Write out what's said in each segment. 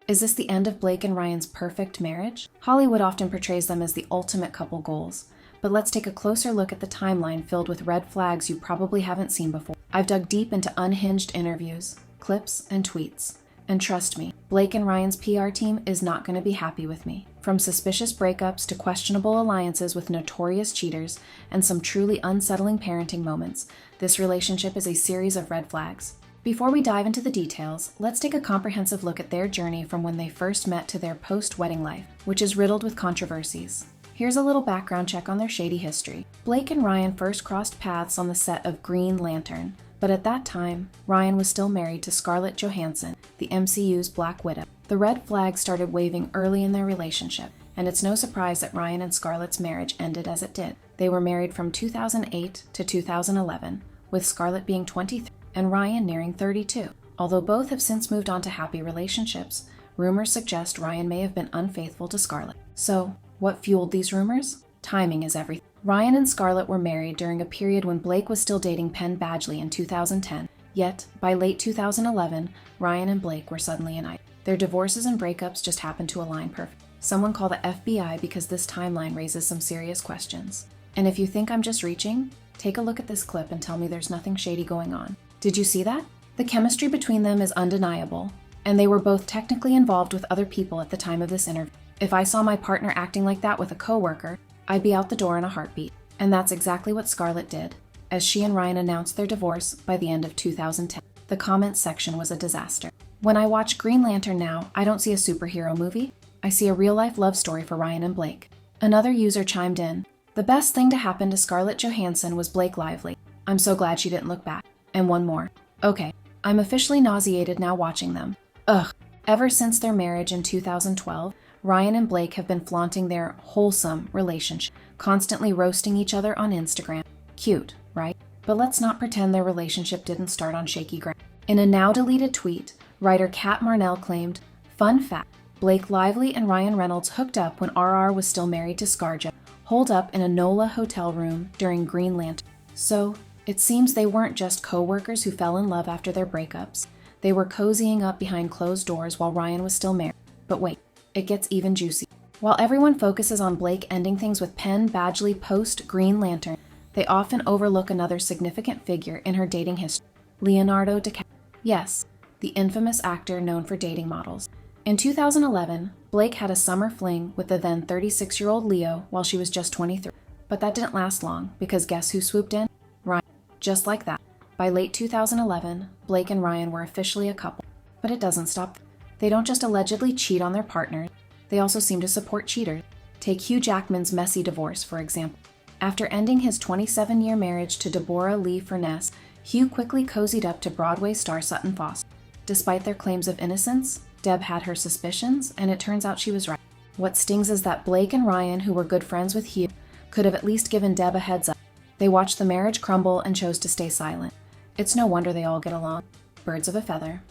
Is this the end of Blake and Ryan's perfect marriage? Hollywood often portrays them as the ultimate couple goals, but let's take a closer look at the timeline filled with red flags you probably haven't seen before. I've dug deep into unhinged interviews, clips, and tweets. And trust me, Blake and Ryan's PR team is not going to be happy with me. From suspicious breakups to questionable alliances with notorious cheaters and some truly unsettling parenting moments, this relationship is a series of red flags. Before we dive into the details, let's take a comprehensive look at their journey from when they first met to their post-wedding life, which is riddled with controversies. Here's a little background check on their shady history. Blake and Ryan first crossed paths on the set of Green Lantern, but at that time, Ryan was still married to Scarlett Johansson, the MCU's Black Widow. The red flags started waving early in their relationship, and it's no surprise that Ryan and Scarlett's marriage ended as it did. They were married from 2008 to 2011, with Scarlett being 23 and Ryan nearing 32. Although both have since moved on to happy relationships, rumors suggest Ryan may have been unfaithful to Scarlett. So, what fueled these rumors? Timing is everything. Ryan and Scarlett were married during a period when Blake was still dating Penn Badgley in 2010, yet, by late 2011, Ryan and Blake were suddenly united. Their divorces and breakups just happened to align perfectly. Someone call the FBI because this timeline raises some serious questions. And if you think I'm just reaching, take a look at this clip and tell me there's nothing shady going on. Did you see that? The chemistry between them is undeniable, and they were both technically involved with other people at the time of this interview. If I saw my partner acting like that with a coworker, I'd be out the door in a heartbeat. And that's exactly what Scarlett did, as she and Ryan announced their divorce by the end of 2010. The comments section was a disaster. When I watch Green Lantern now, I don't see a superhero movie. I see a real-life love story for Ryan and Blake. Another user chimed in, "The best thing to happen to Scarlett Johansson was Blake Lively. I'm so glad she didn't look back." And one more. Okay, I'm officially nauseated now watching them. Ugh. Ever since their marriage in 2012, Ryan and Blake have been flaunting their wholesome relationship, constantly roasting each other on Instagram. Cute, right? But let's not pretend their relationship didn't start on shaky ground. In a now-deleted tweet, writer Kat Marnell claimed, "Fun fact, Blake Lively and Ryan Reynolds hooked up when RR was still married to ScarJo, holed up in a NOLA hotel room during Green Lantern." So, it seems they weren't just co-workers who fell in love after their breakups. They were cozying up behind closed doors while Ryan was still married. But wait, it gets even juicy. While everyone focuses on Blake ending things with Penn Badgley post-Green Lantern, they often overlook another significant figure in her dating history, Leonardo DiCaprio. Yes, the infamous actor known for dating models. In 2011, Blake had a summer fling with the then 36-year-old Leo while she was just 23. But that didn't last long, because guess who swooped in? Ryan. Just like that. By late 2011, Blake and Ryan were officially a couple. But it doesn't stop there. They don't just allegedly cheat on their partners, they also seem to support cheaters. Take Hugh Jackman's messy divorce, for example. After ending his 27-year marriage to Deborah Lee Furness, Hugh quickly cozied up to Broadway star Sutton Foster. Despite their claims of innocence, Deb had her suspicions, and it turns out she was right. What stings is that Blake and Ryan, who were good friends with Hugh, could have at least given Deb a heads up. They watched the marriage crumble and chose to stay silent. It's no wonder they all get along. Birds of a feather.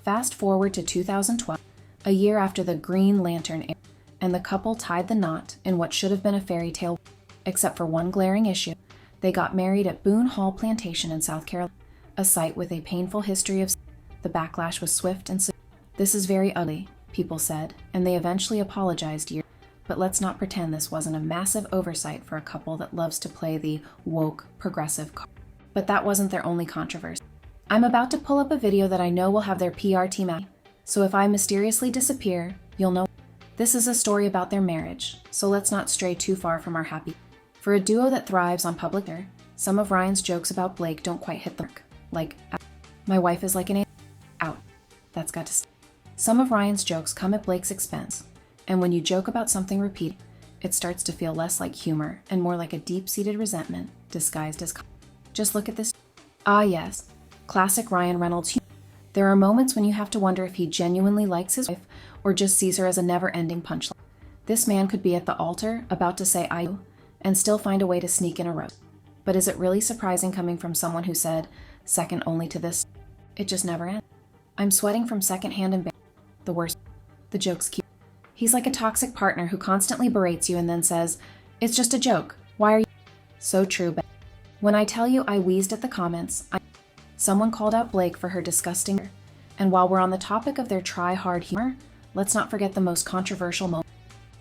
Fast forward to 2012, a year after the Green Lantern era, and the couple tied the knot in what should have been a fairy tale, except for one glaring issue. They got married at Boone Hall Plantation in South Carolina, a site with a painful history of. The backlash was swift and severe. "This is very ugly," people said, and they eventually apologized years. But let's not pretend this wasn't a massive oversight for a couple that loves to play the woke, progressive card. But that wasn't their only controversy. I'm about to pull up a video that I know will have their PR team out, so if I mysteriously disappear, you'll know. This is a story about their marriage, so let's not stray too far from our happy. For a duo that thrives on public air, some of Ryan's jokes about Blake don't quite hit the mark. Like, "My wife is like an angel." Out. That's got to stop. Some of Ryan's jokes come at Blake's expense. And when you joke about something repeated, it starts to feel less like humor and more like a deep-seated resentment disguised as just look at this. Ah yes, classic Ryan Reynolds humor. There are moments when you have to wonder if he genuinely likes his wife or just sees her as a never-ending punchline. This man could be at the altar about to say "I do" and still find a way to sneak in a roast. But is it really surprising coming from someone who said, second only to this? It just never ends. I'm sweating from secondhand embarrassment. The worst. The joke's cute. He's like a toxic partner who constantly berates you and then says, "It's just a joke. Why are you?" So true, but when I tell you I wheezed at the comments, someone called out Blake for her disgusting. And while we're on the topic of their try-hard humor, let's not forget the most controversial moment.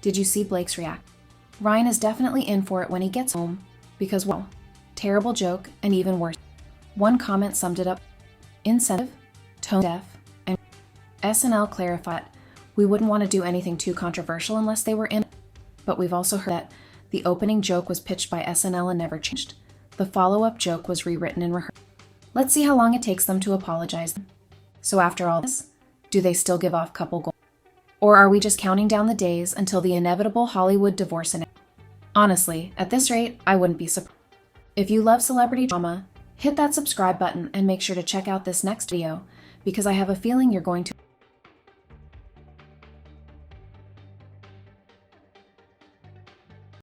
Did you see Blake's reaction? Ryan is definitely in for it when he gets home, because, well, terrible joke, and even worse. One comment summed it up: insensitive, tone deaf, and SNL clarified we wouldn't want to do anything too controversial unless they were in it. But we've also heard that the opening joke was pitched by SNL and never changed. The follow-up joke was rewritten and rehearsed. Let's see how long it takes them to apologize. So after all this, do they still give off couple goals? Or are we just counting down the days until the inevitable Hollywood divorce announcement? Honestly, at this rate, I wouldn't be surprised. If you love celebrity drama, hit that subscribe button and make sure to check out this next video, because I have a feeling you're going to